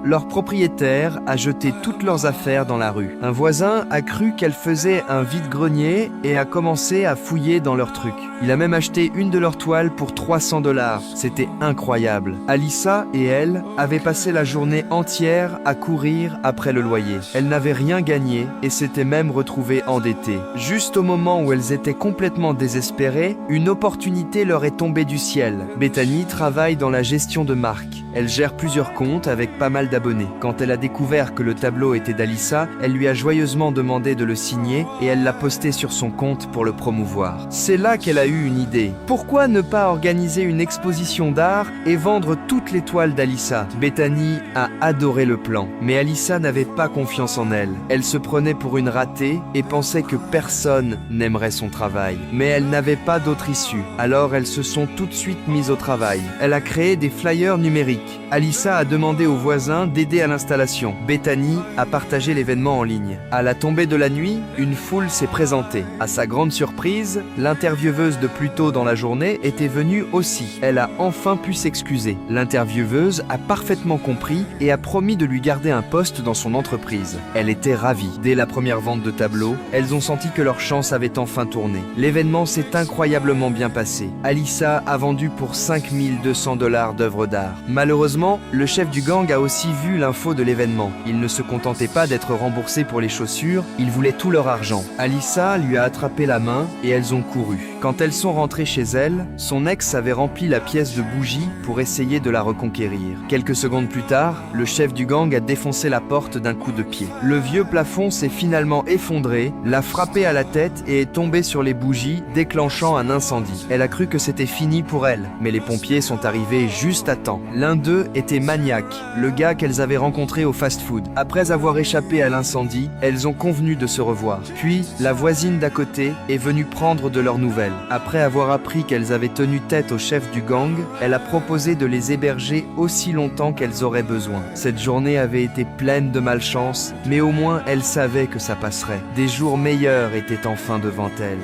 leur propriétaire a jeté toutes leurs affaires dans la rue. Un voisin a cru qu'elle faisait un vide-grenier et a commencé à fouiller dans leurs trucs. Il a même acheté une de leurs toiles pour 300 $. C'était incroyable. Alyssa et elle avaient passé la journée entière à courir après le loyer. Elles n'avaient rien gagné et s'étaient même retrouvées endettées. Juste au moment où elles étaient complètement désespérées, une opportunité leur est tombée du ciel. Bethany travaille dans la gestion de marque. Elle gère plusieurs comptes avec pas mal d'abonnés. Quand elle a découvert que le tableau était d'Alyssa, elle lui a joyeusement demandé de le signer et elle l'a posté sur son compte pour le promouvoir. C'est là qu'elle a eu une idée. Pourquoi ne pas organiser une exposition d'art et vendre toutes les toiles d'Alyssa? Bethany a adoré le plan, mais Alyssa n'avait pas confiance en elle. Elle se prenait pour une ratée et pensait que personne n'aimerait son travail. Mais elle n'avait pas d'autre issue. Alors elles se sont tout de suite mises au travail. Elle a créé des flyers numériques. Alyssa a demandé aux voisins d'aider à l'installation. Bethany a partagé l'événement en ligne. À la tombée de la nuit, une foule s'est présentée. À sa grande surprise, l'intervieweuse de plus tôt dans la journée était venue aussi. Elle a enfin pu s'excuser. L'intervieweuse a parfaitement compris et a promis de lui garder un poste dans son entreprise. Elle était ravie. Dès la première vente de tableaux, elles ont senti que leur chance avait enfin tourné. L'événement s'est incroyablement bien passé. Alyssa a vendu pour 5 200 $ d'œuvres d'art. Malheureusement, le chef du gang a aussi vu l'info de l'événement. Il ne se contentait pas d'être remboursé pour les chaussures, il voulait tout leur argent. Alyssa lui a attrapé la main et elles ont couru. Quand elles sont rentrées chez elle, son ex avait rempli la pièce de bougies pour essayer de la reconquérir. Quelques secondes plus tard, le chef du gang a défoncé la porte d'un coup de pied. Le vieux plafond s'est finalement effondré, l'a frappé à la tête et est tombé sur les bougies, déclenchant un incendie. Elle a cru que c'était fini pour elle, mais les pompiers sont arrivés juste à temps. L'un d'eux était Maniac, le gars qu'elles avaient rencontré au fast-food. Après avoir échappé à l'incendie, elles ont convenu de se revoir. Puis, la voisine d'à côté est venue prendre de leurs nouvelles. Après avoir appris qu'elles avaient tenu tête au chef du gang, elle a proposé de les héberger aussi longtemps qu'elles auraient besoin. Cette journée avait été pleine de malchance, mais au moins elle savait que ça passerait. Des jours meilleurs étaient enfin devant elle.